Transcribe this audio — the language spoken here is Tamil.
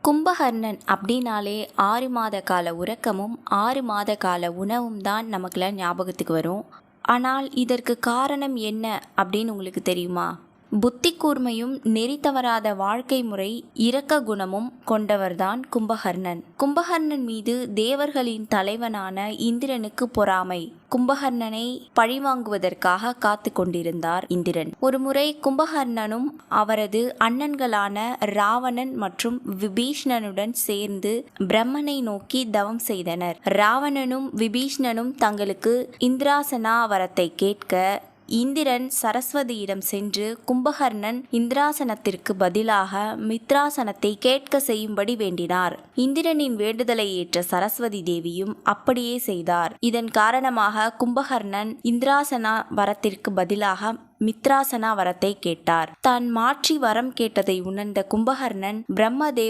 கும்பகர்ணன் அப்படின்னாலே 6 மாத கால உறக்கமும் 6 மாத கால உணவும் தான் நமக்குலாம் ஞாபகத்துக்கு வரும். ஆனால் இதற்கு காரணம் என்ன அப்படின்னு உங்களுக்கு தெரியுமா? புத்தி கூர்மையும் நெறி தவறாத வாழ்க்கை முறை இரக்க குணமும் கொண்டவர்தான் கும்பகர்ணன். கும்பகர்ணன் மீது தேவர்களின் தலைவனான இந்திரனுக்கு பொறாமை. கும்பகர்ணனை பழிவாங்குவதற்காக காத்து கொண்டிருந்தார் இந்திரன். ஒருமுறை கும்பகர்ணனும் அவரது அண்ணன்களான ராவணன் மற்றும் விபீஷ்ணனுடன் சேர்ந்து பிரம்மனை நோக்கி தவம் செய்தனர். ராவணனும் விபீஷ்ணனும் தங்களுக்கு இந்திராசனா வரத்தை கேட்க இந்திரன் சரஸ்வதியிடம் சென்று கும்பகர்ணன் இந்திராசனத்திற்கு பதிலாக மித்ராசனத்தை கேட்க செய்யும்படி வேண்டினார். இந்திரனின் வேண்டுதலை ஏற்ற சரஸ்வதி தேவியும் அப்படியே செய்தார். இதன் காரணமாக கும்பகர்ணன் இந்திராசனா வரத்திற்கு பதிலாக மித்ராசனா வரத்தை கேட்டார். தான் மாற்றி வரம் கேட்டதை உணர்ந்த கும்பகர்ணன் பிரம்மதேவ